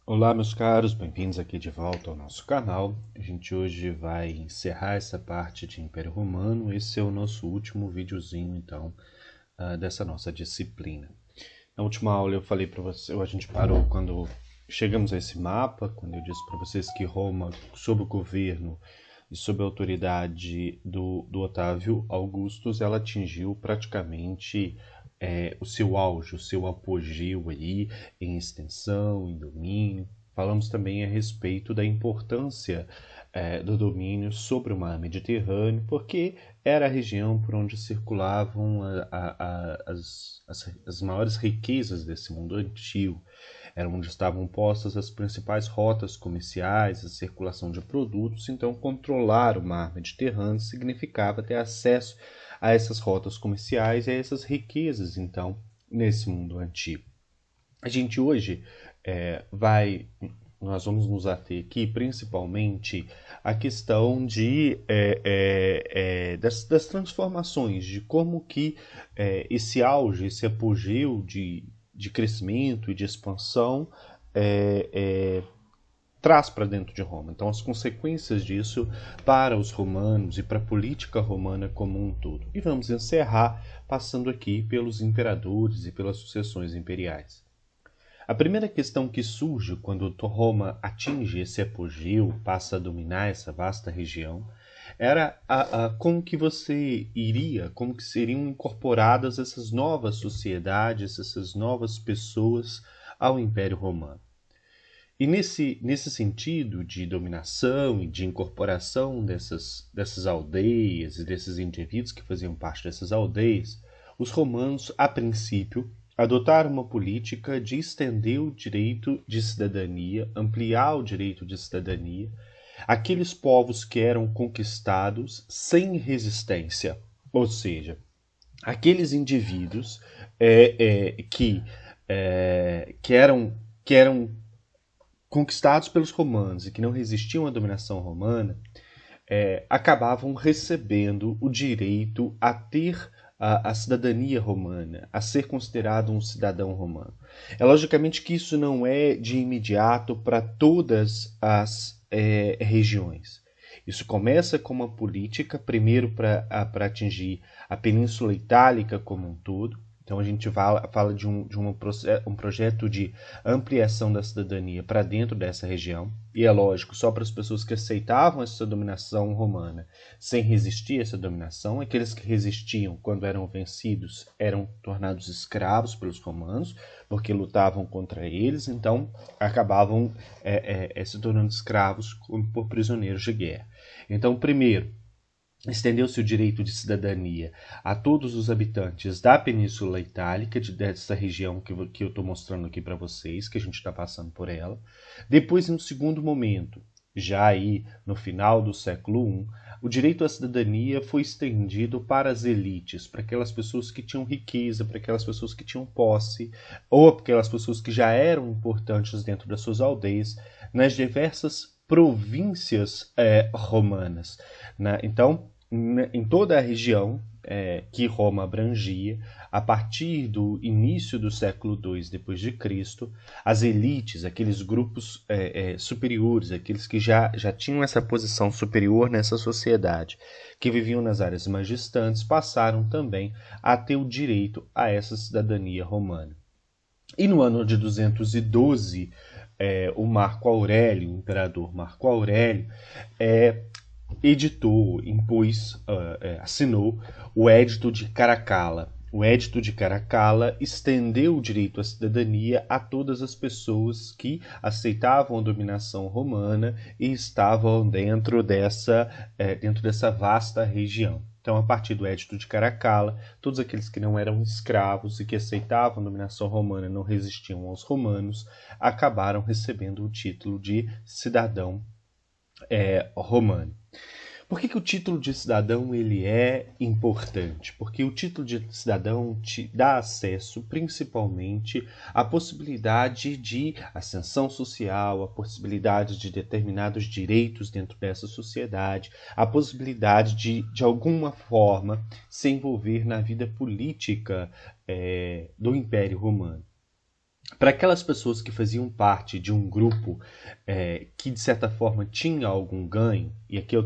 Olá, meus caros, bem-vindos aqui de volta ao nosso canal. A gente hoje vai encerrar essa parte de Império Romano. Esse é o nosso último videozinho, então, dessa nossa disciplina. Na última aula eu falei para você, a gente parou quando chegamos a esse mapa, quando eu disse para vocês que Roma, sob o governo e sob a autoridade do Otávio Augustus, ela atingiu praticamente o seu auge, o seu apogeu aí em extensão, em domínio. Falamos também a respeito da importância do domínio sobre o mar Mediterrâneo, porque era a região por onde circulavam as maiores riquezas desse mundo antigo. Era onde estavam postas as principais rotas comerciais, a circulação de produtos. Então, controlar o mar Mediterrâneo significava ter acesso a essas rotas comerciais e a essas riquezas, então, nesse mundo antigo. A gente hoje nós vamos nos ater aqui principalmente à questão das transformações, de como que esse auge, esse apogeu de crescimento e de expansão traz para dentro de Roma. Então, as consequências disso para os romanos e para a política romana como um todo. E vamos encerrar passando aqui pelos imperadores e pelas sucessões imperiais. A primeira questão que surge quando Roma atinge esse apogeu, passa a dominar essa vasta região, era como que você iria, como que seriam incorporadas essas novas sociedades, essas novas pessoas ao Império Romano. E nesse sentido de dominação e de incorporação dessas aldeias e desses indivíduos que faziam parte dessas aldeias, os romanos, a princípio, adotaram uma política de estender o direito de cidadania, ampliar o direito de cidadania, àqueles povos que eram conquistados sem resistência, ou seja, aqueles indivíduos que eram conquistados pelos romanos e que não resistiam à dominação romana, acabavam recebendo o direito a ter a cidadania romana, a ser considerado um cidadão romano. É logicamente que isso não é de imediato para todas as regiões. Isso começa com uma política, primeiro para atingir a Península Itálica como um todo. Então a gente fala de um projeto de ampliação da cidadania para dentro dessa região. E é lógico, só para as pessoas que aceitavam essa dominação romana sem resistir a essa dominação. Aqueles que resistiam, quando eram vencidos, eram tornados escravos pelos romanos, porque lutavam contra eles, então acabavam se tornando escravos por prisioneiros de guerra. Então, primeiro, estendeu-se o direito de cidadania a todos os habitantes da Península Itálica, dessa região que eu estou mostrando aqui para vocês, que a gente está passando por ela. Depois, em um segundo momento, já aí no final do século I, o direito à cidadania foi estendido para as elites, para aquelas pessoas que tinham riqueza, para aquelas pessoas que tinham posse, ou para aquelas pessoas que já eram importantes dentro das suas aldeias, nas diversas províncias romanas. Né? Então, em toda a região que Roma abrangia, a partir do início do século II depois de Cristo, as elites, aqueles grupos superiores, aqueles que já tinham essa posição superior nessa sociedade, que viviam nas áreas mais distantes, passaram também a ter o direito a essa cidadania romana. E no ano de 212, o Marco Aurélio, o imperador Marco Aurélio, editou, impôs, assinou o Edito de Caracalla. O Edito de Caracalla estendeu o direito à cidadania a todas as pessoas que aceitavam a dominação romana e estavam dentro dessa vasta região. Então, a partir do Edito de Caracalla, todos aqueles que não eram escravos e que aceitavam a dominação romana e não resistiam aos romanos, acabaram recebendo o título de cidadão romano. Por que o título de cidadão ele é importante? Porque o título de cidadão te dá acesso principalmente à possibilidade de ascensão social, à possibilidade de determinados direitos dentro dessa sociedade, à possibilidade de alguma forma, se envolver na vida política do Império Romano. para aquelas pessoas que faziam parte de um grupo que, de certa forma, tinha algum ganho, e aqui eu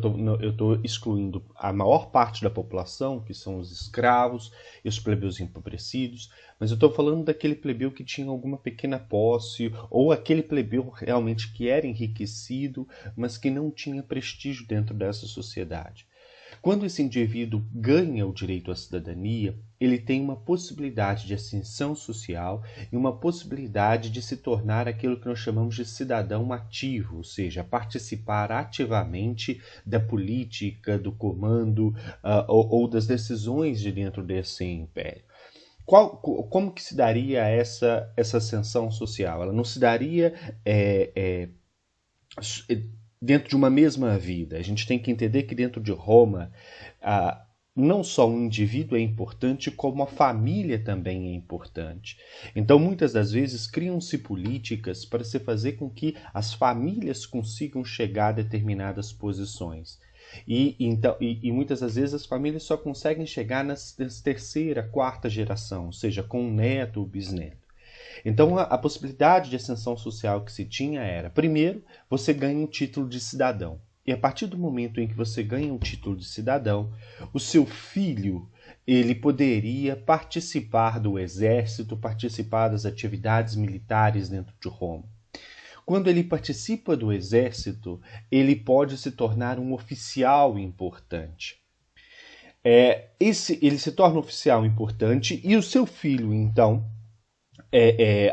estou excluindo a maior parte da população, que são os escravos e os plebeus empobrecidos, mas eu estou falando daquele plebeu que tinha alguma pequena posse, ou aquele plebeu realmente que era enriquecido, mas que não tinha prestígio dentro dessa sociedade. Quando esse indivíduo ganha o direito à cidadania, ele tem uma possibilidade de ascensão social e uma possibilidade de se tornar aquilo que nós chamamos de cidadão ativo, ou seja, participar ativamente da política, do comando ou das decisões de dentro desse império. Como que se daria essa ascensão social? Ela não se daria dentro de uma mesma vida. A gente tem que entender que dentro de Roma, não só um indivíduo é importante, como a família também é importante. Então, muitas das vezes, criam-se políticas para se fazer com que as famílias consigam chegar a determinadas posições. E muitas das vezes as famílias só conseguem chegar na terceira, quarta geração, ou seja, com um neto ou bisneto. Então, a possibilidade de ascensão social que se tinha era, primeiro, você ganha um título de cidadão. E a partir do momento em que você ganha um título de cidadão, o seu filho ele poderia participar do exército, participar das atividades militares dentro de Roma. Quando ele participa do exército, ele pode se tornar um oficial importante. Ele se torna um oficial importante e o seu filho, então,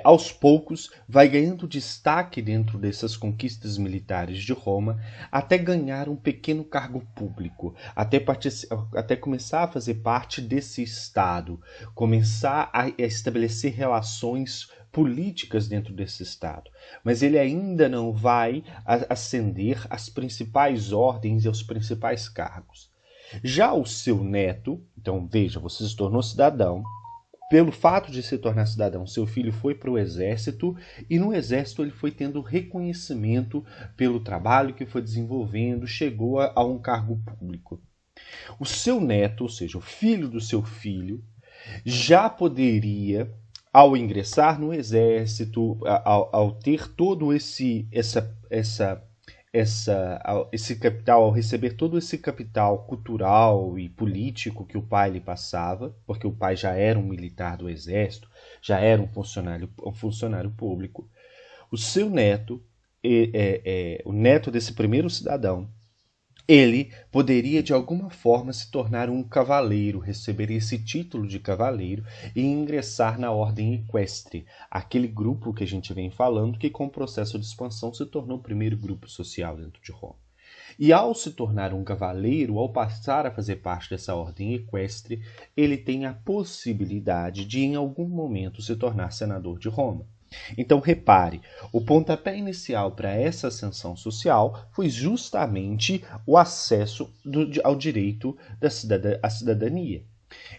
aos poucos, vai ganhando destaque dentro dessas conquistas militares de Roma, até ganhar um pequeno cargo público, até começar a fazer parte desse Estado, começar a estabelecer relações políticas dentro desse Estado. Mas ele ainda não vai ascender às principais ordens e aos principais cargos. Já o seu neto, então veja, você se tornou cidadão, pelo fato de se tornar cidadão, seu filho foi para o exército e no exército ele foi tendo reconhecimento pelo trabalho que foi desenvolvendo, chegou a um cargo público. O seu neto, ou seja, o filho do seu filho, já poderia, ao ingressar no exército, ao ter todo esse capital, ao receber todo esse capital cultural e político que o pai lhe passava, porque o pai já era um militar do exército, já era um funcionário público, o seu neto, o neto desse primeiro cidadão, ele poderia de alguma forma se tornar um cavaleiro, receber esse título de cavaleiro e ingressar na ordem equestre, aquele grupo que a gente vem falando que com o processo de expansão se tornou o primeiro grupo social dentro de Roma. E ao se tornar um cavaleiro, ao passar a fazer parte dessa ordem equestre, ele tem a possibilidade de em algum momento se tornar senador de Roma. Então, repare, o pontapé inicial para essa ascensão social foi justamente o acesso ao direito à cidadania.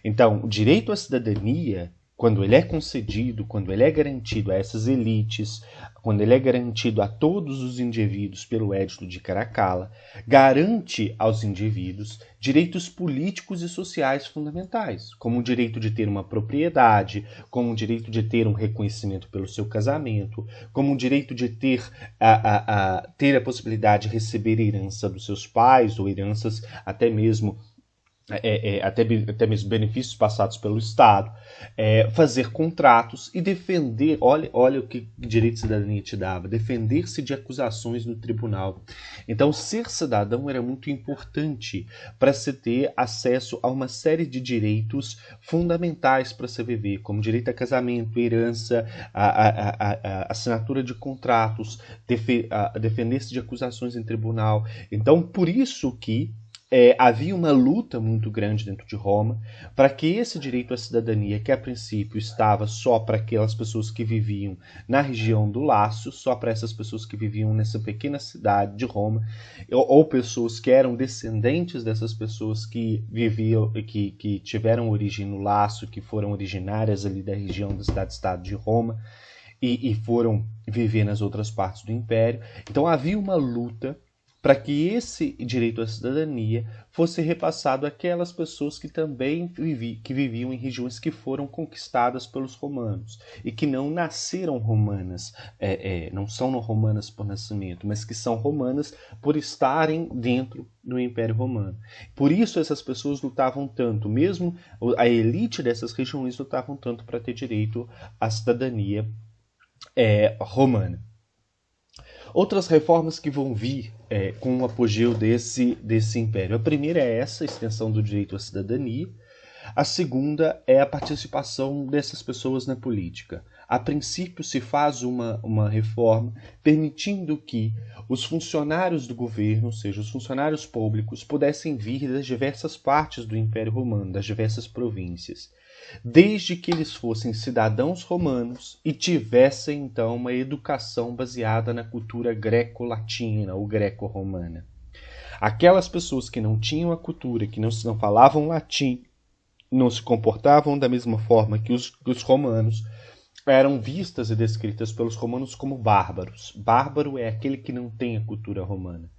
Então, o direito à cidadania, quando ele é concedido, quando ele é garantido a essas elites, quando ele é garantido a todos os indivíduos pelo Edito de Caracalla, garante aos indivíduos direitos políticos e sociais fundamentais, como o direito de ter uma propriedade, como o direito de ter um reconhecimento pelo seu casamento, como o direito de ter a possibilidade de receber herança dos seus pais ou heranças até mesmo benefícios passados pelo Estado, fazer contratos e defender, olha o que direito de cidadania te dava, defender-se de acusações no tribunal. Então, ser cidadão era muito importante para se ter acesso a uma série de direitos fundamentais para se viver, como direito a casamento, herança, a assinatura de contratos, defender-se de acusações em tribunal. Então, por isso que havia uma luta muito grande dentro de Roma para que esse direito à cidadania, que a princípio estava só para aquelas pessoas que viviam na região do Lácio, só para essas pessoas que viviam nessa pequena cidade de Roma, ou pessoas que eram descendentes dessas pessoas que viviam, que tiveram origem no Lácio, que foram originárias ali da região da cidade-estado de Roma e foram viver nas outras partes do Império. Então havia uma luta para que esse direito à cidadania fosse repassado àquelas pessoas que também viviam em regiões que foram conquistadas pelos romanos e que não nasceram romanas, não são romanas por nascimento, mas que são romanas por estarem dentro do Império Romano. Por isso essas pessoas lutavam tanto, mesmo a elite dessas regiões lutavam tanto para ter direito à cidadania romana. Outras reformas que vão vir com o apogeu desse império. A primeira é essa, a extensão do direito à cidadania. A segunda é a participação dessas pessoas na política. A princípio se faz uma reforma permitindo que os funcionários do governo, ou seja, os funcionários públicos, pudessem vir das diversas partes do Império Romano, das diversas províncias, desde que eles fossem cidadãos romanos e tivessem, então, uma educação baseada na cultura greco-latina ou greco-romana. Aquelas pessoas que não tinham a cultura, que não falavam latim, não se comportavam da mesma forma que os romanos, eram vistas e descritas pelos romanos como bárbaros. Bárbaro é aquele que não tem a cultura romana.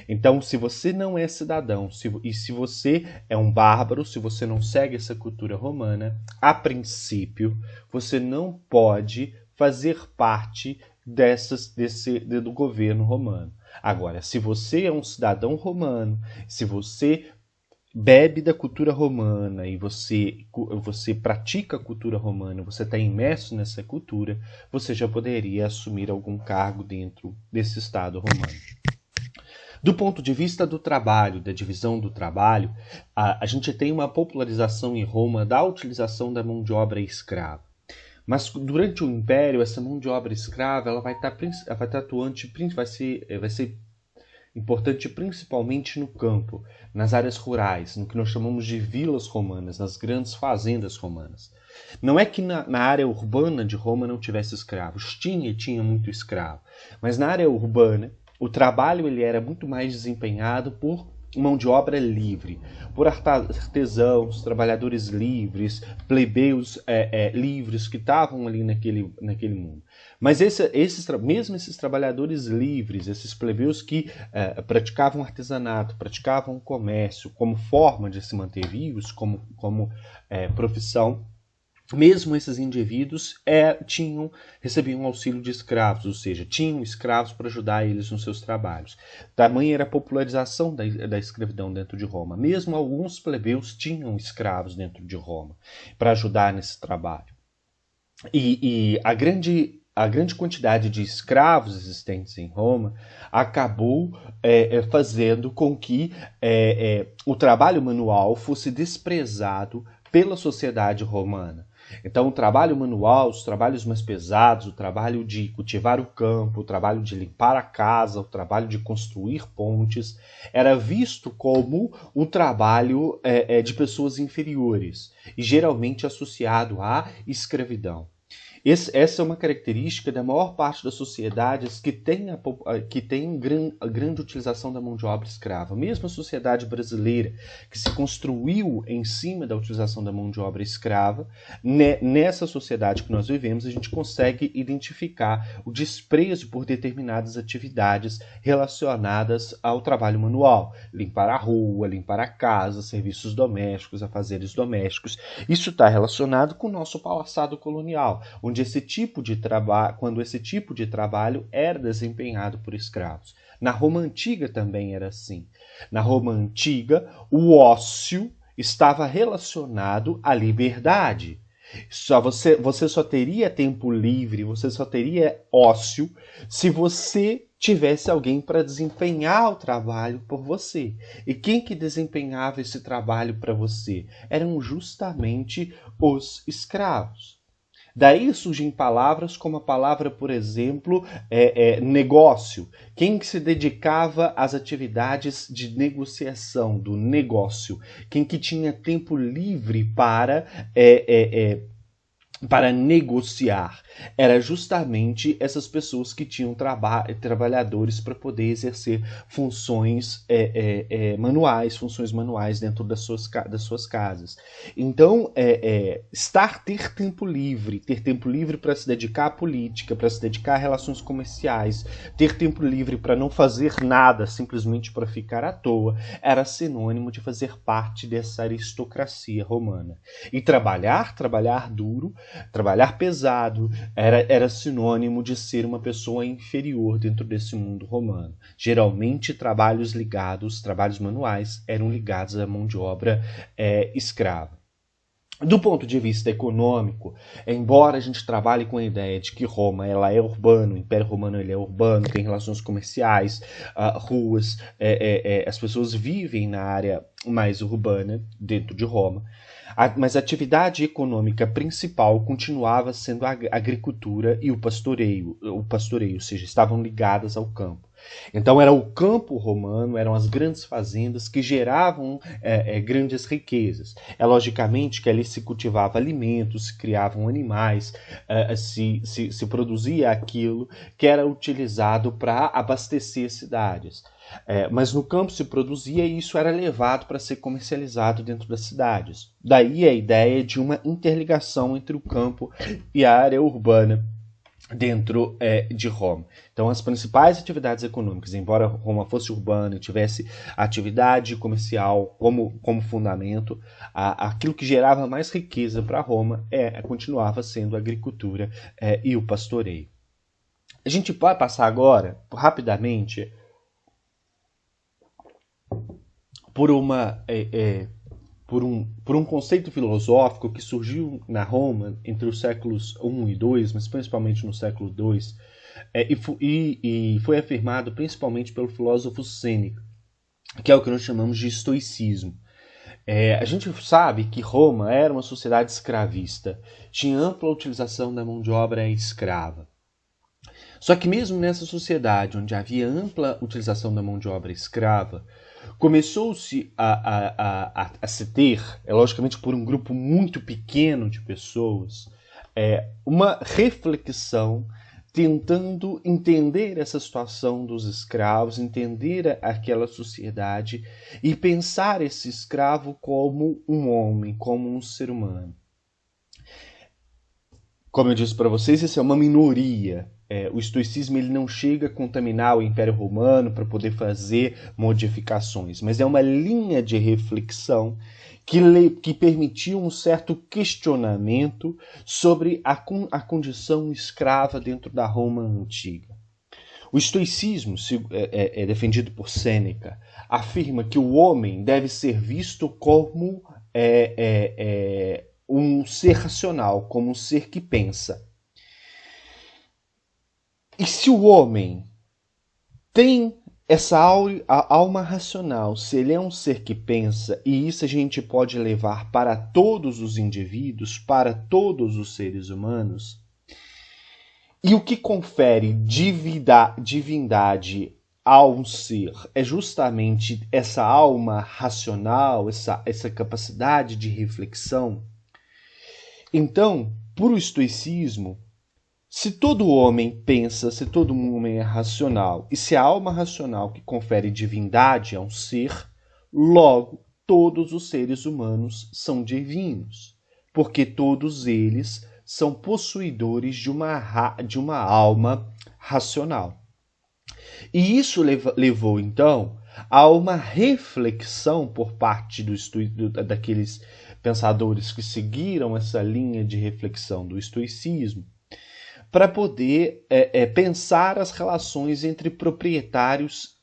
Então, se você não é cidadão e se você é um bárbaro, se você não segue essa cultura romana, a você não pode fazer parte do governo romano. Agora, se você é um cidadão romano, se você bebe da cultura romana e você pratica a cultura romana, você está imerso nessa cultura, você já poderia assumir algum cargo dentro desse Estado romano. Do ponto de vista do trabalho, da divisão do trabalho, a gente tem uma popularização em Roma da utilização da mão de obra escrava. Mas durante o Império, essa mão de obra escrava ela vai estar atuante, vai ser importante principalmente no campo, nas áreas rurais, no que nós chamamos de vilas romanas, nas grandes fazendas romanas. Não é que na área urbana de Roma não tivesse escravos, tinha muito escravo, mas na área urbana o trabalho ele era muito mais desempenhado por mão de obra livre, por artesãos, trabalhadores livres, plebeus livres que estavam ali naquele mundo. Mas mesmo esses trabalhadores livres, esses plebeus que praticavam artesanato, praticavam comércio como forma de se manter vivos, como profissão, mesmo esses indivíduos recebiam auxílio de escravos, ou seja, tinham escravos para ajudar eles nos seus trabalhos. Tamanha era a popularização da escravidão dentro de Roma. Mesmo alguns plebeus tinham escravos dentro de Roma para ajudar nesse trabalho. E a grande quantidade de escravos existentes em Roma acabou fazendo com que o trabalho manual fosse desprezado pela sociedade romana. Então, o trabalho manual, os trabalhos mais pesados, o trabalho de cultivar o campo, o trabalho de limpar a casa, o trabalho de construir pontes, era visto como o trabalho de pessoas inferiores e geralmente associado à escravidão. Essa é uma característica da maior parte das sociedades que tem grande utilização da mão de obra escrava. Mesmo a sociedade brasileira, que se construiu em cima da utilização da mão de obra escrava, nessa sociedade que nós vivemos, a gente consegue identificar o desprezo por determinadas atividades relacionadas ao trabalho manual. Limpar a rua, limpar a casa, serviços domésticos, afazeres domésticos. Isso está relacionado com o nosso passado colonial, onde quando esse tipo de trabalho era desempenhado por escravos. Na Roma Antiga também era assim. Na Roma Antiga, o ócio estava relacionado à liberdade. Você só teria tempo livre, você só teria ócio se você tivesse alguém para desempenhar o trabalho por você. E quem que desempenhava esse trabalho para você? Eram justamente os escravos. Daí surgem palavras como a palavra, por exemplo, negócio. Quem que se dedicava às atividades de negociação, do negócio? Quem que tinha tempo livre para para negociar. Era justamente essas pessoas que tinham trabalhadores para poder exercer funções funções manuais dentro das suas casas. Então, ter tempo livre para se dedicar à política, para se dedicar a relações comerciais, ter tempo livre para não fazer nada, simplesmente para ficar à toa, era sinônimo de fazer parte dessa aristocracia romana. E trabalhar duro, trabalhar pesado, era sinônimo de ser uma pessoa inferior dentro desse mundo romano. Geralmente, trabalhos manuais, eram ligados à mão de obra escrava. Do ponto de vista econômico, embora a gente trabalhe com a ideia de que Roma ela é urbana, o Império Romano ele é urbano, tem relações comerciais, ruas, as pessoas vivem na área mais urbana dentro de Roma, mas a atividade econômica principal continuava sendo a agricultura e o pastoreio, ou seja, estavam ligadas ao campo. Então era o campo romano, eram as grandes fazendas que geravam grandes riquezas. É logicamente que ali se cultivava alimentos, se criavam animais, se produzia aquilo que era utilizado para abastecer cidades. Mas no campo se produzia e isso era levado para ser comercializado dentro das cidades. Daí a ideia de uma interligação entre o campo e a área urbana dentro de Roma. Então, as principais atividades econômicas, embora Roma fosse urbana e tivesse atividade comercial como fundamento, aquilo que gerava mais riqueza para Roma continuava sendo a agricultura e o pastoreio. A gente pode passar agora, rapidamente, por um conceito filosófico que surgiu na Roma entre os séculos I e II, mas principalmente no século II, e foi afirmado principalmente pelo filósofo Sêneca, que é o que nós chamamos de estoicismo. A gente sabe que Roma era uma sociedade escravista, tinha ampla utilização da mão de obra escrava. Só que mesmo nessa sociedade, onde havia ampla utilização da mão de obra escrava, começou-se a se ter, logicamente por um grupo muito pequeno de pessoas, uma reflexão tentando entender essa situação dos escravos, entender aquela sociedade e pensar esse escravo como um homem, como um ser humano. Como eu disse para vocês, isso é uma minoria. O estoicismo ele não chega a contaminar o Império Romano para poder fazer modificações, mas é uma linha de reflexão que permitiu um certo questionamento sobre a condição escrava dentro da Roma antiga. O estoicismo, defendido por Sêneca, afirma que o homem deve ser visto como um ser racional, como um ser que pensa. E se o homem tem essa alma racional, se ele é um ser que pensa, e isso a gente pode levar para todos os indivíduos, para todos os seres humanos, e o que confere divindade a um ser é justamente essa alma racional, essa capacidade de reflexão. Então, por o estoicismo, se todo homem pensa, se todo homem é racional, e se a alma racional que confere divindade a um ser, logo todos os seres humanos são divinos, porque todos eles são possuidores de uma alma racional. E isso levou, então, a uma reflexão por parte daqueles pensadores que seguiram essa linha de reflexão do estoicismo, para poder pensar as relações entre proprietários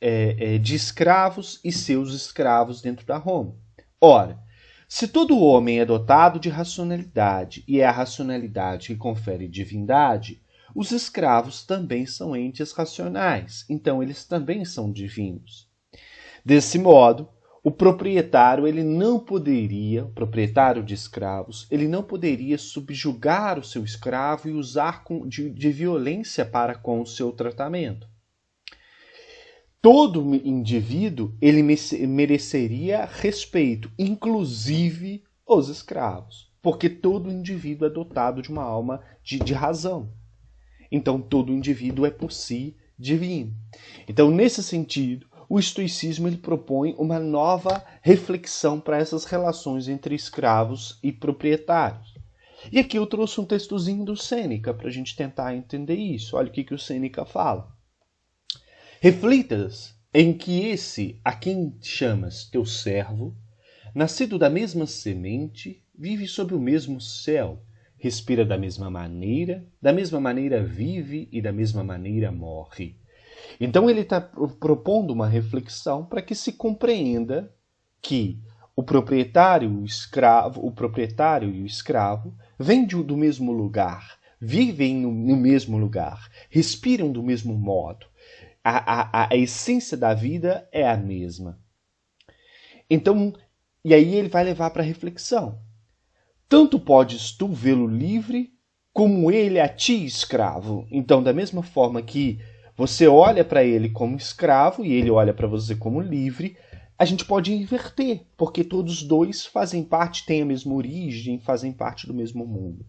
de escravos e seus escravos dentro da Roma. Ora, se todo homem é dotado de racionalidade e é a racionalidade que confere divindade, os escravos também são entes racionais, então eles também são divinos. Desse modo, o proprietário o proprietário de escravos, ele não poderia subjugar o seu escravo e usar de violência para com o seu tratamento. Todo indivíduo ele mereceria respeito, inclusive os escravos. porque todo indivíduo é dotado de uma alma de razão. Então, todo indivíduo é por si divino. Então, nesse sentido, o estoicismo ele propõe uma nova reflexão para essas relações entre escravos e proprietários. E aqui eu trouxe um textozinho do Sêneca para a gente tentar entender isso. Olha o que o Sêneca fala. Reflitas em que esse, a quem chamas teu servo, nascido da mesma semente, vive sob o mesmo céu, respira da mesma maneira vive e da mesma maneira morre. Então ele está propondo uma reflexão para que se compreenda que o proprietário e o escravo vêm do mesmo lugar, vivem no mesmo lugar, respiram do mesmo modo. A essência da vida é a mesma. Então, e aí ele vai levar para a reflexão. Tanto podes tu vê-lo livre, como ele a ti escravo. Então, da mesma forma que você olha para ele como escravo e ele olha para você como livre, a gente pode inverter, porque todos dois fazem parte, têm a mesma origem, fazem parte do mesmo mundo.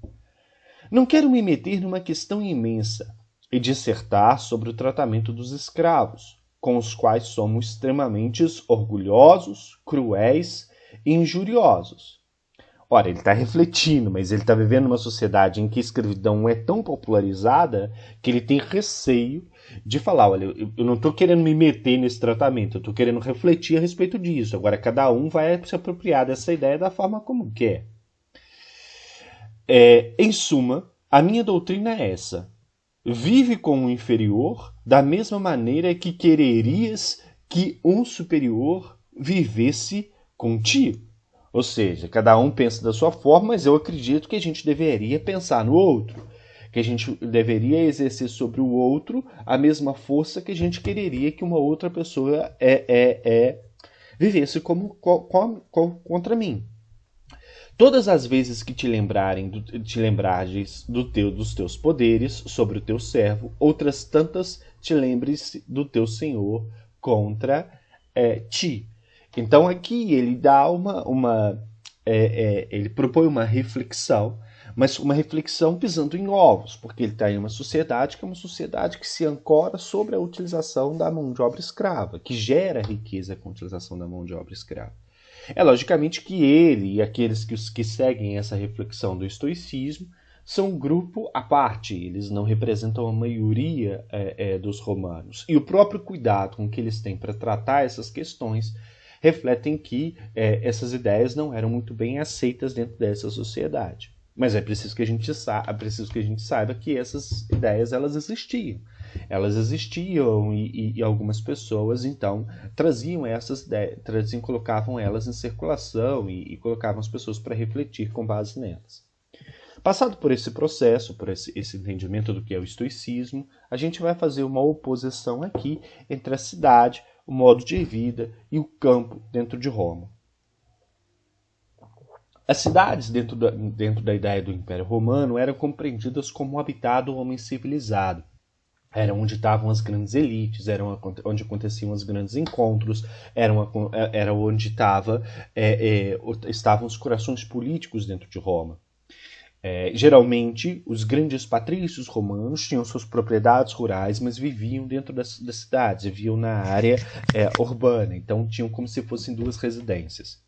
Não quero me meter numa questão imensa e dissertar sobre o tratamento dos escravos, com os quais somos extremamente orgulhosos, cruéis e injuriosos. Ora, ele está refletindo, mas ele está vivendo numa sociedade em que a escravidão é tão popularizada que ele tem receio de falar, olha, eu não estou querendo me meter nesse tratamento, eu estou querendo refletir a respeito disso. Agora, cada um vai se apropriar dessa ideia da forma como quer. Em suma, a minha doutrina é essa. Vive com o inferior da mesma maneira que quererias que um superior vivesse contigo. Ou seja, cada um pensa da sua forma, mas eu acredito que a gente deveria pensar no outro. Que a gente deveria exercer sobre o outro a mesma força que a gente quereria que uma outra pessoa vivesse contra mim. Todas as vezes que te lembrares dos teus poderes sobre o teu servo, outras tantas te lembres do teu senhor contra ti. Então aqui ele dá ele propõe uma reflexão, mas uma reflexão pisando em ovos, porque ele está em uma sociedade que é uma sociedade que se ancora sobre a utilização da mão de obra escrava, que gera riqueza com a utilização da mão de obra escrava. É logicamente que ele e aqueles que seguem essa reflexão do estoicismo são um grupo à parte, eles não representam a maioria dos romanos. E o próprio cuidado com que eles têm para tratar essas questões refletem que essas ideias não eram muito bem aceitas dentro dessa sociedade. Mas é preciso que a gente saiba que essas ideias elas existiam. Elas existiam e algumas pessoas então traziam essas ideias, colocavam elas em circulação e colocavam as pessoas para refletir com base nelas. Passado por esse processo, por esse entendimento do que é o estoicismo, a gente vai fazer uma oposição aqui entre a cidade, o modo de vida e o campo dentro de Roma. As cidades, dentro da ideia do Império Romano, eram compreendidas como o habitat do homem civilizado. Era onde estavam as grandes elites, era onde aconteciam os grandes encontros, era onde estavam os corações políticos dentro de Roma. Geralmente, os grandes patrícios romanos tinham suas propriedades rurais, mas viviam dentro das cidades, viviam na área urbana, então tinham como se fossem duas residências.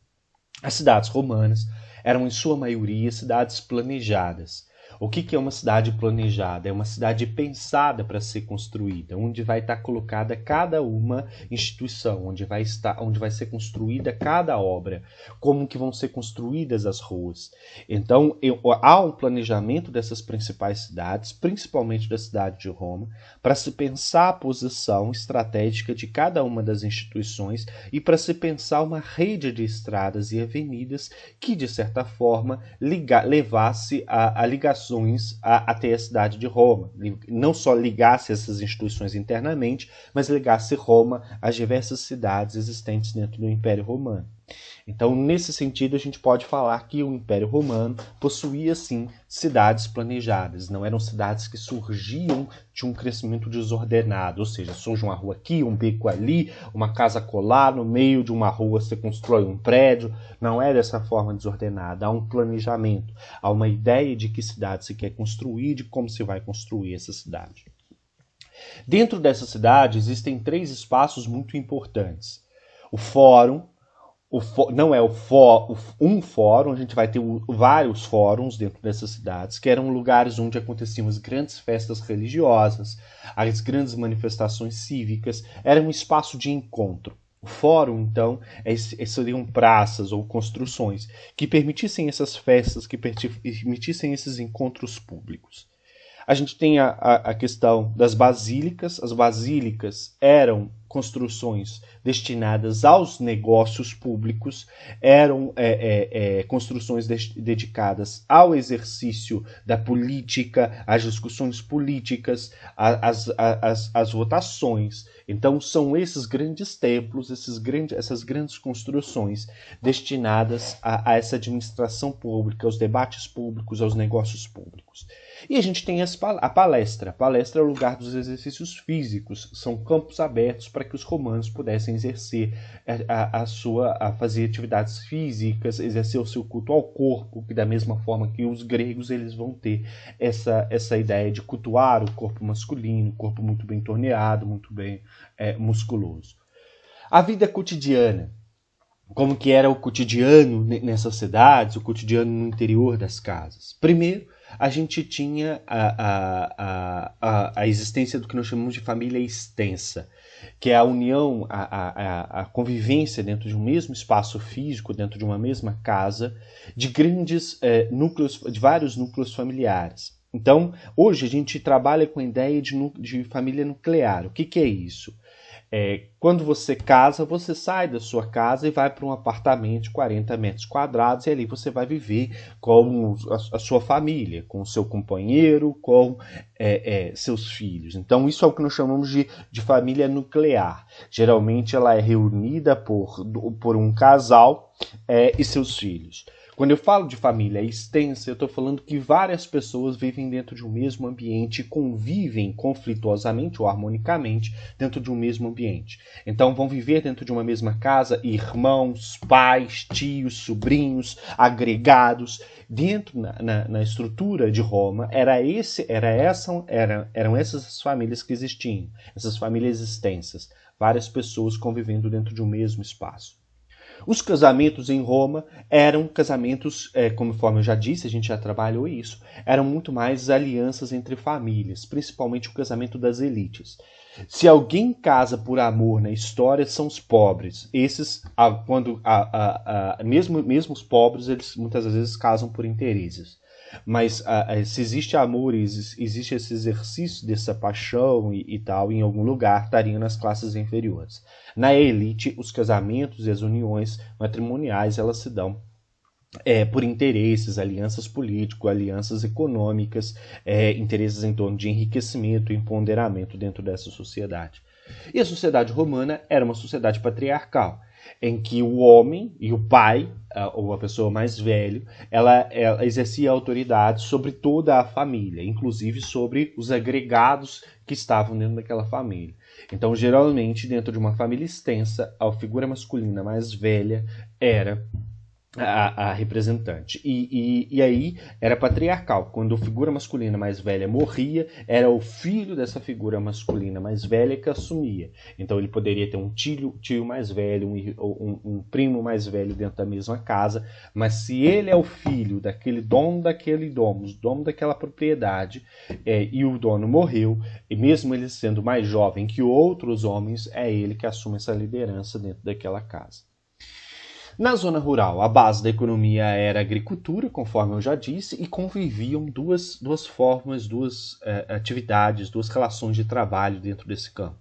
As cidades romanas eram, em sua maioria, cidades planejadas. O que é uma cidade planejada? É uma cidade pensada para ser construída, onde vai estar colocada cada uma instituição, onde vai ser construída cada obra, como que vão ser construídas as ruas. Então, há um planejamento dessas principais cidades, principalmente da cidade de Roma, para se pensar a posição estratégica de cada uma das instituições e para se pensar uma rede de estradas e avenidas que, de certa forma, levasse a ligações até a cidade de Roma. Não só ligasse essas instituições internamente, mas ligasse Roma às diversas cidades existentes dentro do Império Romano. Então, nesse sentido, a gente pode falar que o Império Romano possuía, sim, cidades planejadas. Não eram cidades que surgiam de um crescimento desordenado, ou seja, surge uma rua aqui, um beco ali, uma casa colar, no meio de uma rua você constrói um prédio. Não é dessa forma desordenada. Há um planejamento, há uma ideia de que cidade se quer construir, de como se vai construir essa cidade. Dentro dessa cidade existem 3 espaços muito importantes. O fórum, não é um fórum, a gente vai ter vários fóruns dentro dessas cidades, que eram lugares onde aconteciam as grandes festas religiosas, as grandes manifestações cívicas, era um espaço de encontro. O fórum, então, seriam praças ou construções que permitissem essas festas, que permitissem esses encontros públicos. A gente tem a questão das basílicas. As basílicas eram construções destinadas aos negócios públicos, eram construções dedicadas ao exercício da política, às discussões políticas, às votações. Então, são esses grandes templos, essas grandes construções destinadas a essa administração pública, aos debates públicos, aos negócios públicos. E a gente tem a palestra. A palestra é o lugar dos exercícios físicos. São campos abertos para que os romanos pudessem exercer a fazer atividades físicas, exercer o seu culto ao corpo, que da mesma forma que os gregos eles vão ter essa ideia de cultuar o corpo masculino, o corpo muito bem torneado, muito bem musculoso. A vida cotidiana. Como que era o cotidiano nessas cidades, o cotidiano no interior das casas? Primeiro, a gente tinha a existência do que nós chamamos de família extensa, que é a união, a convivência dentro de um mesmo espaço físico, dentro de uma mesma casa, de grandes núcleos, de vários núcleos familiares. Então, hoje a gente trabalha com a ideia de família nuclear. O que é isso? Quando você casa, você sai da sua casa e vai para um apartamento de 40 metros quadrados e ali você vai viver com a sua família, com o seu companheiro, com seus filhos. Então isso é o que nós chamamos de família nuclear. Geralmente ela é reunida por um casal e seus filhos. Quando eu falo de família extensa, eu estou falando que várias pessoas vivem dentro de um mesmo ambiente e convivem conflituosamente ou harmonicamente dentro de um mesmo ambiente. Então vão viver dentro de uma mesma casa irmãos, pais, tios, sobrinhos, agregados. Dentro na estrutura de Roma eram essas as famílias que existiam, essas famílias extensas, várias pessoas convivendo dentro de um mesmo espaço. Os casamentos em Roma eram casamentos, conforme eu já disse, a gente já trabalhou isso, eram muito mais alianças entre famílias, principalmente o casamento das elites. Se alguém casa por amor na história, são os pobres. Esses, mesmo os pobres, eles muitas vezes casam por interesses. Mas se existe amor, existe esse exercício dessa paixão e tal, em algum lugar, estariam nas classes inferiores. Na elite, os casamentos e as uniões matrimoniais, elas se dão por interesses, alianças políticas, alianças econômicas, interesses em torno de enriquecimento e empoderamento dentro dessa sociedade. E a sociedade romana era uma sociedade patriarcal, em que o homem e o pai, ou a pessoa mais velha, ela exercia autoridade sobre toda a família, inclusive sobre os agregados que estavam dentro daquela família. Então, geralmente, dentro de uma família extensa, a figura masculina mais velha era a representante. E aí era patriarcal. Quando a figura masculina mais velha morria, era o filho dessa figura masculina mais velha que assumia. Então ele poderia ter um tio mais velho, um primo mais velho dentro da mesma casa, mas se ele é o filho daquele dono daquela propriedade, e o dono morreu, e mesmo ele sendo mais jovem que outros homens, é ele que assume essa liderança dentro daquela casa. Na zona rural, a base da economia era a agricultura, conforme eu já disse, e conviviam duas formas, duas atividades, duas relações de trabalho dentro desse campo.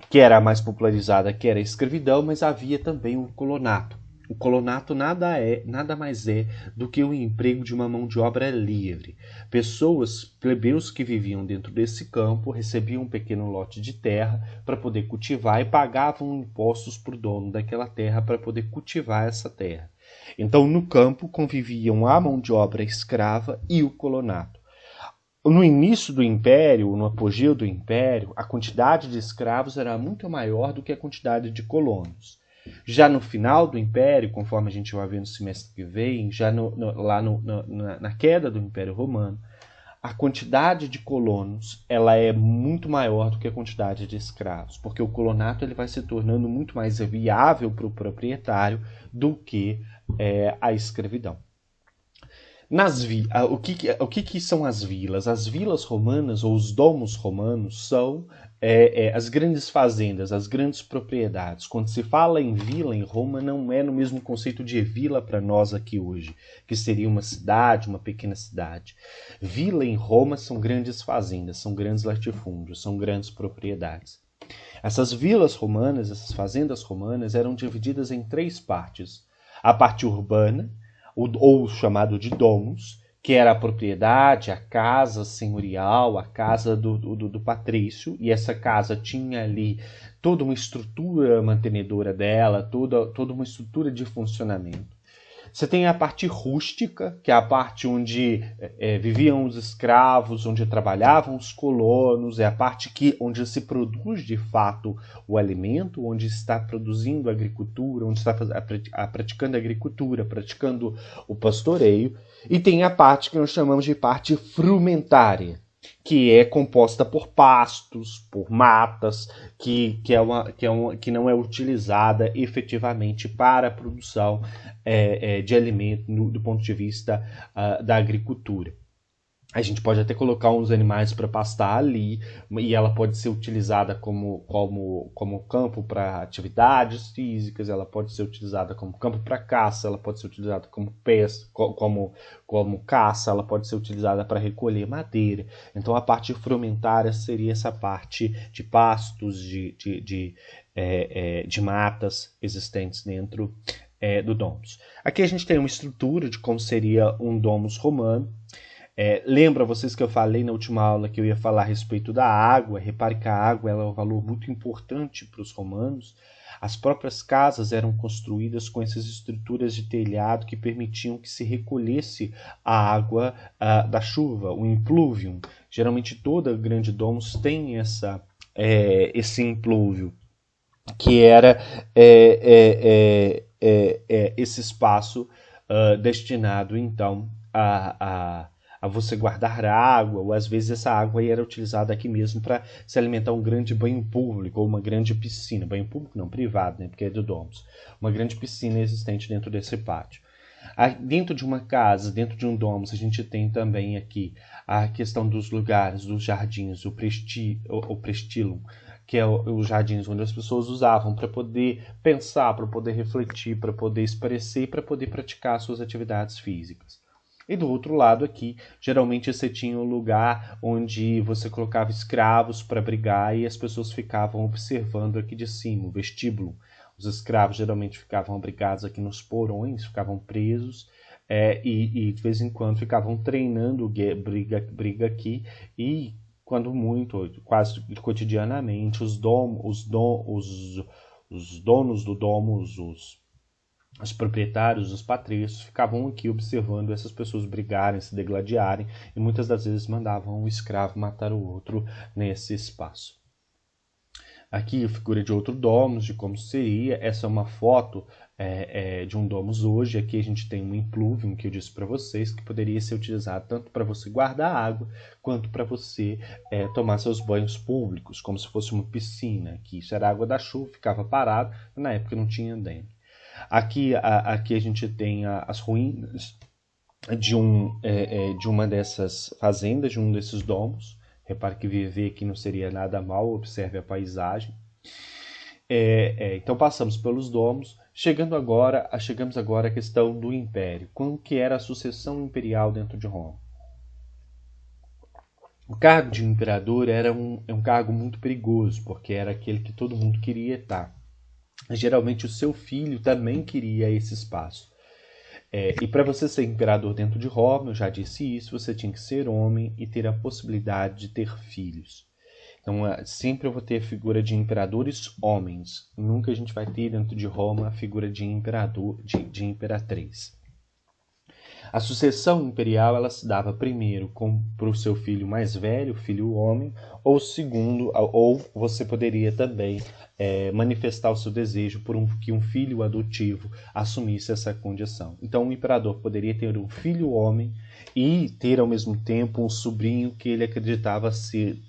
Que era a mais popularizada, que era a escravidão, mas havia também o colonato. O colonato nada mais é do que o emprego de uma mão de obra livre. Pessoas, plebeus que viviam dentro desse campo, recebiam um pequeno lote de terra para poder cultivar e pagavam impostos para o dono daquela terra para poder cultivar essa terra. Então, no campo conviviam a mão de obra escrava e o colonato. No início do Império, no apogeu do Império, a quantidade de escravos era muito maior do que a quantidade de colonos. Já no final do Império, conforme a gente vai ver no semestre que vem, já na queda do Império Romano, a quantidade de colonos ela é muito maior do que a quantidade de escravos, porque o colonato ele vai se tornando muito mais viável para o proprietário do que a escravidão. O que são as vilas? As vilas romanas ou os domos romanos são as grandes fazendas, as grandes propriedades. Quando se fala em vila em Roma, não é no mesmo conceito de vila para nós aqui hoje, que seria uma cidade, uma pequena cidade. Vila em Roma são grandes fazendas, são grandes latifúndios, são grandes propriedades. Essas vilas romanas, essas fazendas romanas, eram divididas em 3 partes. A parte urbana, ou chamado de domus, que era a propriedade, a casa senhorial, a casa do patrício, e essa casa tinha ali toda uma estrutura mantenedora dela, toda uma estrutura de funcionamento. Você tem a parte rústica, que é a parte onde viviam os escravos, onde trabalhavam os colonos, é a parte onde se produz de fato o alimento, onde está produzindo a agricultura, onde está praticando a agricultura, praticando o pastoreio. E tem a parte que nós chamamos de parte frumentária, que é composta por pastos, por matas, que não é utilizada efetivamente para a produção de alimento do ponto de vista da agricultura. A gente pode até colocar uns animais para pastar ali, e ela pode ser utilizada como campo para atividades físicas, ela pode ser utilizada como campo para caça, ela pode ser utilizada como pesca, como caça, ela pode ser utilizada para recolher madeira. Então a parte frumentária seria essa parte de pastos, de matas existentes dentro do domus. Aqui a gente tem uma estrutura de como seria um domus romano. Lembra vocês que eu falei na última aula que eu ia falar a respeito da água? Repare que a água ela é um valor muito importante para os romanos. As próprias casas eram construídas com essas estruturas de telhado que permitiam que se recolhesse a água da chuva, o implúvio. Geralmente toda grande domus tem esse implúvio, que era esse espaço destinado então a você guardar água, ou às vezes essa água era utilizada aqui mesmo para se alimentar um grande banho público, ou uma grande piscina, banho público não, privado, né, porque é do domus, uma grande piscina existente dentro desse pátio. Dentro de uma casa, dentro de um domus, a gente tem também aqui a questão dos lugares, dos jardins, o prestilum, que é os jardins onde as pessoas usavam para poder pensar, para poder refletir, para poder esparecer, para poder praticar suas atividades físicas. E do outro lado aqui, geralmente você tinha um lugar onde você colocava escravos para brigar e as pessoas ficavam observando aqui de cima, o vestíbulo. Os escravos geralmente ficavam abrigados aqui nos porões, ficavam presos e de vez em quando ficavam treinando briga aqui e quando muito, quase cotidianamente, os donos do domus, os proprietários, os patrícios, ficavam aqui observando essas pessoas brigarem, se degladiarem, e muitas das vezes mandavam um escravo matar o outro nesse espaço. Aqui a figura de outro domus, de como seria. Essa é uma foto de um domus hoje. Aqui a gente tem um implúvio, que eu disse para vocês, que poderia ser utilizado tanto para você guardar água, quanto para você tomar seus banhos públicos, como se fosse uma piscina. Aqui isso era água da chuva, ficava parado, na época não tinha dengue. Aqui a gente tem as ruínas de uma dessas fazendas, de um desses domos. Repare que viver aqui não seria nada mal, observe a paisagem. Então passamos pelos domos, chegamos agora à questão do império. Como que era a sucessão imperial dentro de Roma? O cargo de imperador era um cargo muito perigoso, porque era aquele que todo mundo queria estar. geralmente o seu filho também queria esse espaço. E para você ser imperador dentro de Roma, eu já disse isso, você tinha que ser homem e ter a possibilidade de ter filhos. Então, sempre eu vou ter a figura de imperadores homens. Nunca a gente vai ter dentro de Roma a figura de imperador, de imperatriz. A sucessão imperial ela se dava primeiro para o seu filho mais velho, filho homem, ou segundo, ou você poderia também manifestar o seu desejo por que um filho adotivo assumisse essa condição. Então o imperador poderia ter um filho homem e ter ao mesmo tempo um sobrinho que ele acreditava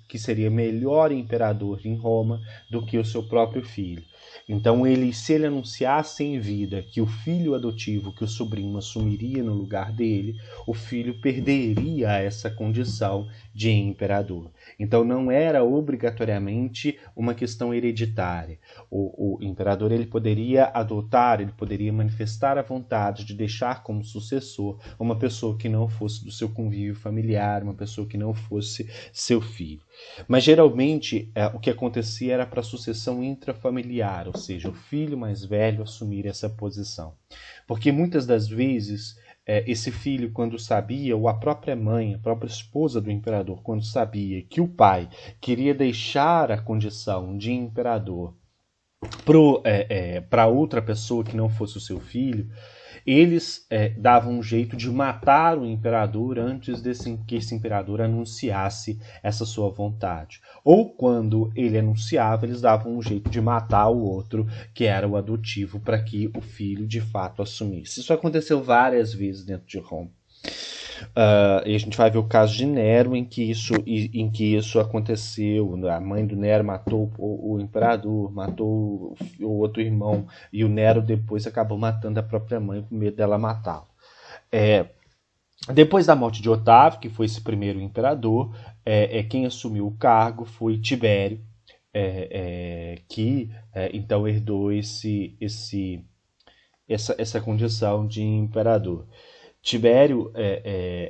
que seria melhor imperador em Roma do que o seu próprio filho. Então, se ele anunciasse em vida que o filho adotivo, que o sobrinho assumiria no lugar dele, o filho perderia essa condição de imperador. Então, não era obrigatoriamente uma questão hereditária. O imperador ele poderia adotar, ele poderia manifestar a vontade de deixar como sucessor uma pessoa que não fosse do seu convívio familiar, uma pessoa que não fosse seu filho. Mas geralmente o que acontecia era para a sucessão intrafamiliar, ou seja, o filho mais velho assumir essa posição. Porque muitas das vezes esse filho, quando sabia, ou a própria mãe, a própria esposa do imperador, quando sabia que o pai queria deixar a condição de imperador para outra pessoa que não fosse o seu filho, eles davam um jeito de matar o imperador antes que esse imperador anunciasse essa sua vontade. Ou quando ele anunciava, eles davam um jeito de matar o outro, que era o adotivo, para que o filho de fato assumisse. Isso aconteceu várias vezes dentro de Roma. E a gente vai ver o caso de Nero em que isso aconteceu. A mãe do Nero matou o imperador, matou o outro irmão, e o Nero depois acabou matando a própria mãe com medo dela matá-lo. Depois da morte de Otávio, que foi esse primeiro imperador, quem assumiu o cargo foi Tibério, que então herdou essa condição de imperador. Tibério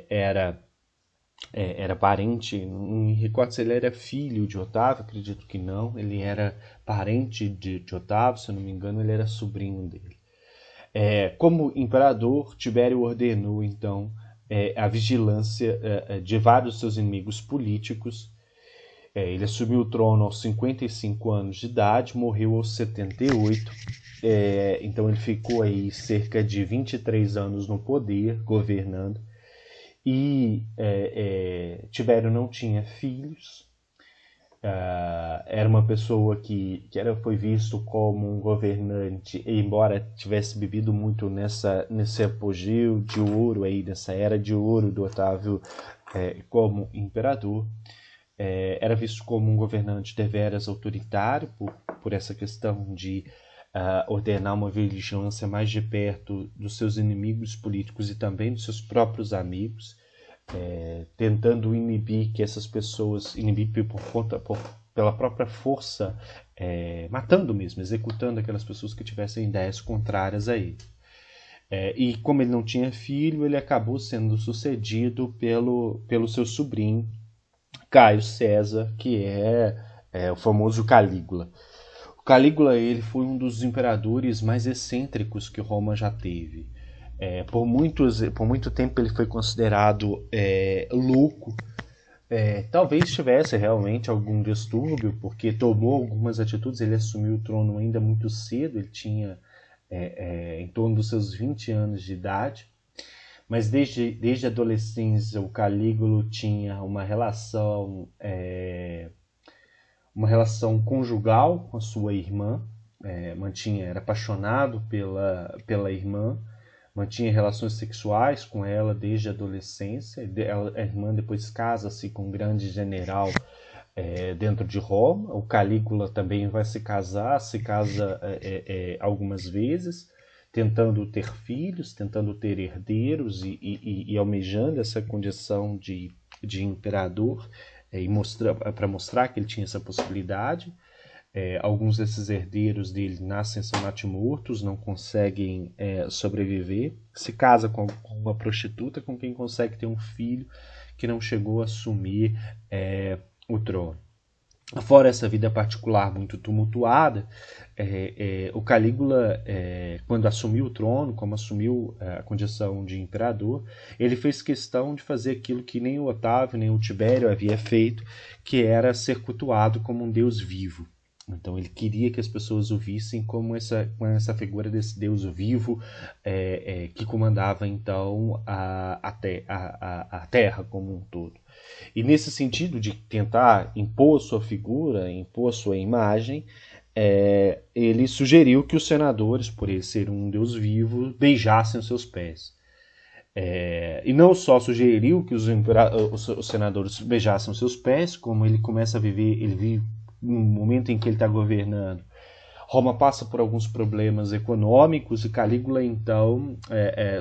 era parente, não me recordo se ele era filho de Otávio, acredito que não, ele era parente de Otávio, se eu não me engano, ele era sobrinho dele. Como imperador, Tibério ordenou, então, a vigilância de vários seus inimigos políticos. Ele assumiu o trono aos 55 anos de idade, morreu aos 78. Então ele ficou aí cerca de 23 anos no poder, governando. E Tibério não tinha filhos. Era uma pessoa que foi visto como um governante, embora tivesse vivido muito nesse apogeu de ouro, aí, nessa era de ouro do Otávio como imperador. Era visto como um governante deveras autoritário por essa questão de ordenar uma vigilância mais de perto dos seus inimigos políticos e também dos seus próprios amigos, tentando inibir que essas pessoas, pela própria força, matando mesmo, executando aquelas pessoas que tivessem ideias contrárias a ele. E como ele não tinha filho, ele acabou sendo sucedido pelo seu sobrinho, Caio César, que é o famoso Calígula. O Calígula ele foi um dos imperadores mais excêntricos que Roma já teve. Por muito tempo ele foi considerado louco. Talvez tivesse realmente algum distúrbio, porque tomou algumas atitudes. Ele assumiu o trono ainda muito cedo, ele tinha em torno dos seus 20 anos de idade. Mas desde a adolescência o Calígula tinha uma relação conjugal com a sua irmã, era apaixonado pela irmã, mantinha relações sexuais com ela desde a adolescência. A irmã depois casa-se com um grande general dentro de Roma. O Calígula também vai se casa algumas vezes, tentando ter filhos, tentando ter herdeiros e almejando essa condição de imperador, para mostrar que ele tinha essa possibilidade. Alguns desses herdeiros dele nascem são natimortos, não conseguem sobreviver. Se casa com uma prostituta com quem consegue ter um filho que não chegou a assumir o trono. fora essa vida particular muito tumultuada, o Calígula, quando assumiu o trono, como assumiu a condição de imperador, ele fez questão de fazer aquilo que nem o Otávio nem o Tibério havia feito, que era ser cultuado como um deus vivo. Então ele queria que as pessoas o vissem como essa figura desse Deus vivo, que comandava então a Terra como um todo. E nesse sentido de tentar impor sua figura, impor sua imagem, ele sugeriu que os senadores, por ele ser um Deus vivo, beijassem os seus pés. E não só sugeriu que os senadores beijassem os seus pés, como ele começa a viver, ele vive no momento em que ele está governando, Roma passa por alguns problemas econômicos e Calígula, então,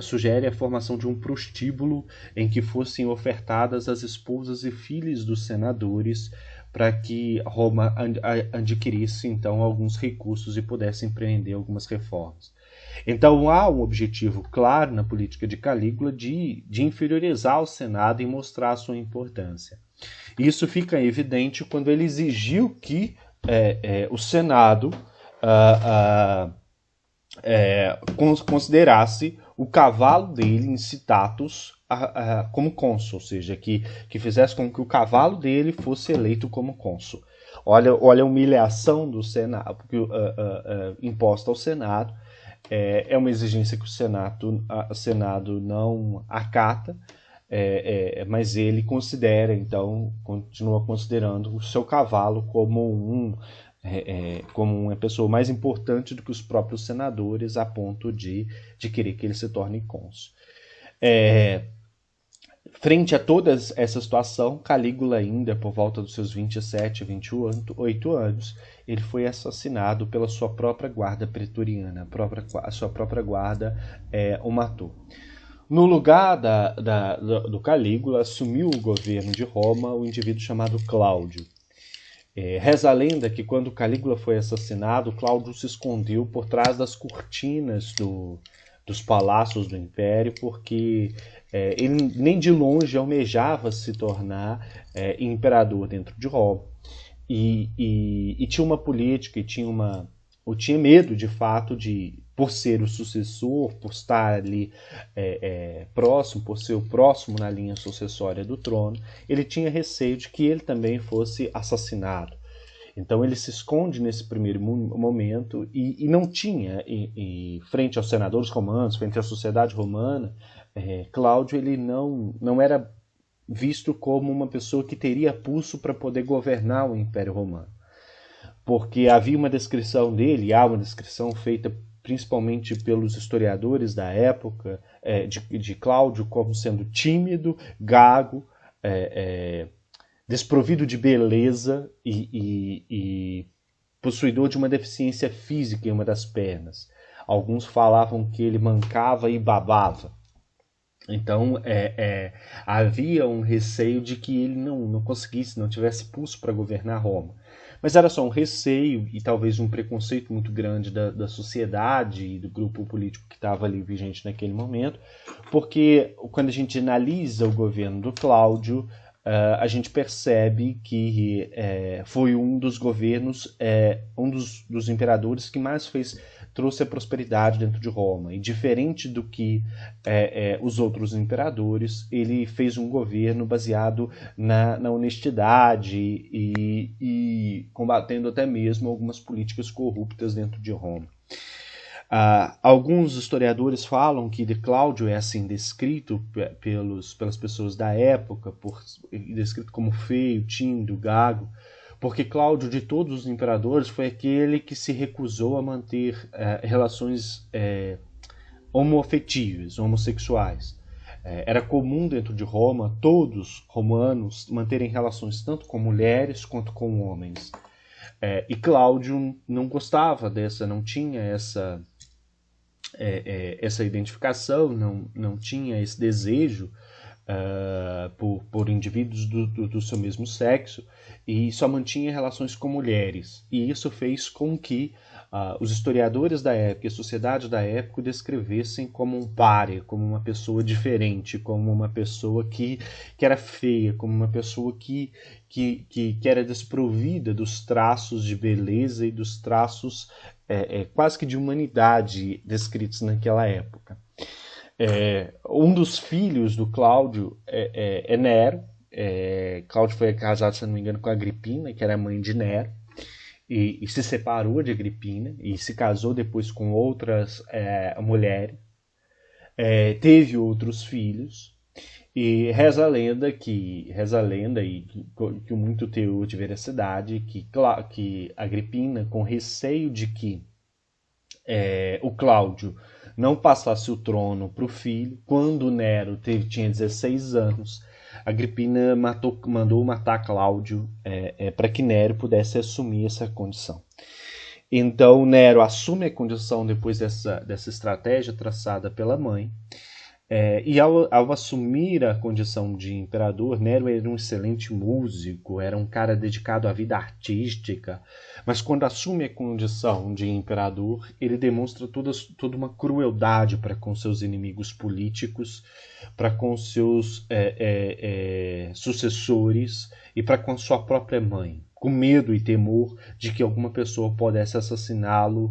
sugere a formação de um prostíbulo em que fossem ofertadas as esposas e filhas dos senadores para que Roma adquirisse, então, alguns recursos e pudesse empreender algumas reformas. Então há um objetivo claro na política de Calígula de inferiorizar o Senado e mostrar a sua importância. Isso fica evidente quando ele exigiu que o Senado considerasse o cavalo dele em citatus como cônsul, ou seja, que fizesse com que o cavalo dele fosse eleito como cônsul. Olha a humilhação do Senado, imposta ao Senado. É uma exigência que o Senado não acata, mas ele considera, então, continua considerando o seu cavalo como uma pessoa mais importante do que os próprios senadores, a ponto de querer que ele se torne cônsul. Frente a toda essa situação, Calígula, ainda por volta dos seus 27, 28 anos, ele foi assassinado pela sua própria guarda pretoriana. A sua própria guarda o matou. No lugar do Calígula, assumiu o governo de Roma o indivíduo chamado Cláudio. Reza a lenda que quando Calígula foi assassinado, Cláudio se escondeu por trás das cortinas dos palácios do Império, porque ele nem de longe almejava se tornar imperador dentro de Roma. E tinha uma política, e tinha medo, de fato, por ser o sucessor, por estar ali próximo, por ser o próximo na linha sucessória do trono, ele tinha receio de que ele também fosse assassinado. Então ele se esconde nesse primeiro momento e não tinha, frente aos senadores romanos, frente à sociedade romana, Cláudio ele não era visto como uma pessoa que teria pulso para poder governar o Império Romano. Porque havia uma descrição dele, há uma descrição feita principalmente pelos historiadores da época, de Cláudio como sendo tímido, gago, desprovido de beleza e possuidor de uma deficiência física em uma das pernas. Alguns falavam que ele mancava e babava. Então havia um receio de que ele não conseguisse, não tivesse pulso para governar Roma. Mas era só um receio e talvez um preconceito muito grande da sociedade e do grupo político que estava ali vigente naquele momento, porque quando a gente analisa o governo do Cláudio, a gente percebe que foi um dos governos, um dos imperadores que mais trouxe a prosperidade dentro de Roma. E diferente do que os outros imperadores, ele fez um governo baseado na honestidade e combatendo até mesmo algumas políticas corruptas dentro de Roma. Alguns historiadores falam que de Cláudio é assim descrito pelas pessoas da época, descrito como feio, tímido, gago, porque Cláudio, de todos os imperadores, foi aquele que se recusou a manter relações homoafetivas, homossexuais. Era comum dentro de Roma todos romanos manterem relações tanto com mulheres quanto com homens. E Cláudio não gostava não tinha essa identificação, não tinha esse desejo por indivíduos do seu mesmo sexo e só mantinha relações com mulheres. E isso fez com que os historiadores da época e a sociedade da época o descrevessem como um pária, como uma pessoa diferente, como uma pessoa que era feia, como uma pessoa que era desprovida dos traços de beleza e dos traços quase que de humanidade descritos naquela época. Um dos filhos do Cláudio é Nero. Cláudio foi casado, se não me engano, com Agripina, que era mãe de Nero, e se separou de Agripina e se casou depois com outras mulheres. Teve outros filhos. E reza a lenda e que muito teor de veracidade que Agripina, com receio de que o Cláudio não passasse o trono para o filho, quando Nero tinha 16 anos, Agripina mandou matar Cláudio para que Nero pudesse assumir essa condição. Então Nero assume a condição depois dessa estratégia traçada pela mãe. E ao assumir a condição de imperador, Nero era um excelente músico, era um cara dedicado à vida artística, mas quando assume a condição de imperador, ele demonstra toda uma crueldade para com seus inimigos políticos, para com seus sucessores e para com sua própria mãe, com medo e temor de que alguma pessoa pudesse assassiná-lo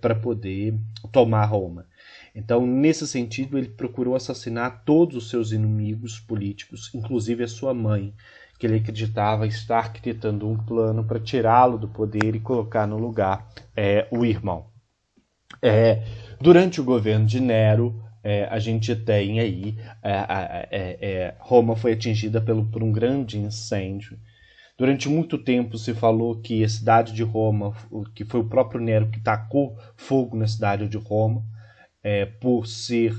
para poder tomar Roma. Então, nesse sentido, ele procurou assassinar todos os seus inimigos políticos, inclusive a sua mãe, que ele acreditava estar arquitetando um plano para tirá-lo do poder e colocar no lugar o irmão. Durante o governo de Nero, a gente tem aí Roma foi atingida por um grande incêndio. Durante muito tempo se falou que a cidade de Roma, que foi o próprio Nero que tacou fogo na cidade de Roma, por ser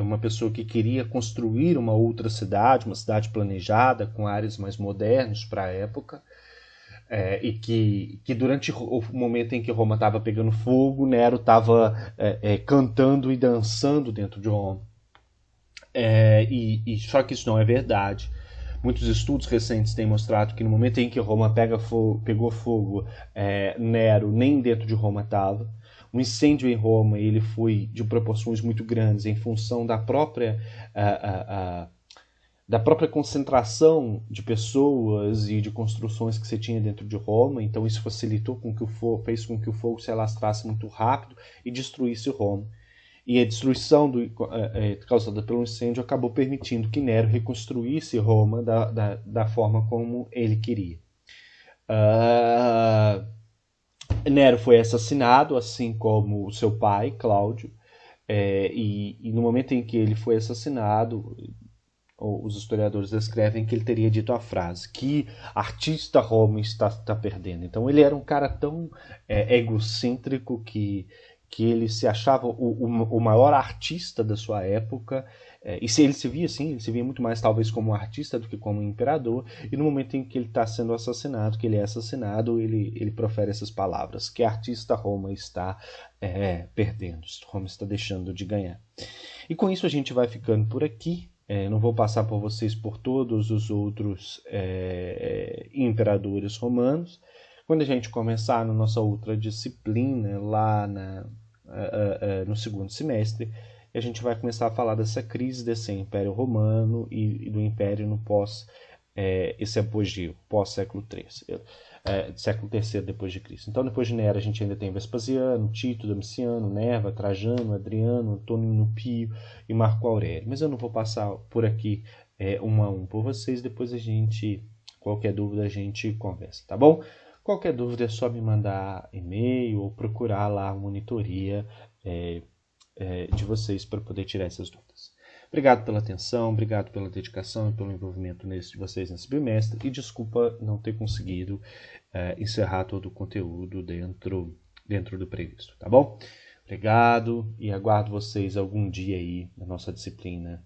uma pessoa que queria construir uma outra cidade, uma cidade planejada, com áreas mais modernas para a época, e que durante o momento em que Roma estava pegando fogo, Nero estava cantando e dançando dentro de Roma. Só que isso não é verdade. Muitos estudos recentes têm mostrado que no momento em que Roma pegou fogo, Nero nem dentro de Roma estava. O incêndio em Roma ele foi de proporções muito grandes em função da própria concentração de pessoas e de construções que você tinha dentro de Roma. Então isso facilitou fez com que o fogo se alastrasse muito rápido e destruísse Roma. E a destruição causada pelo incêndio acabou permitindo que Nero reconstruísse Roma da forma como ele queria. Nero foi assassinado, assim como o seu pai, Cláudio, e no momento em que ele foi assassinado, os historiadores descrevem que ele teria dito a frase que artista Roma está perdendo. Então ele era um cara tão egocêntrico que ele se achava o maior artista da sua época, e se ele se via assim, ele se via muito mais talvez como um artista do que como um imperador, e no momento em que ele está sendo assassinado, que ele é assassinado, ele profere essas palavras, que artista Roma está perdendo, Roma está deixando de ganhar. E com isso a gente vai ficando por aqui. Não vou passar por vocês por todos os outros imperadores romanos. Quando a gente começar na nossa outra disciplina, lá no segundo semestre, a gente vai começar a falar dessa crise desse Império Romano e do Império no esse apogeu, pós-século III. Século III depois de Cristo. Então, depois de Nero, a gente ainda tem Vespasiano, Tito, Domiciano, Nerva, Trajano, Adriano, Antônio Pio e Marco Aurélio. Mas eu não vou passar por aqui um a um por vocês. Depois qualquer dúvida, a gente conversa, tá bom? Qualquer dúvida é só me mandar e-mail ou procurar lá a monitoria de vocês para poder tirar essas dúvidas. Obrigado pela atenção, obrigado pela dedicação e pelo envolvimento de vocês nesse bimestre, e desculpa não ter conseguido encerrar todo o conteúdo dentro do previsto, tá bom? Obrigado e aguardo vocês algum dia aí na nossa disciplina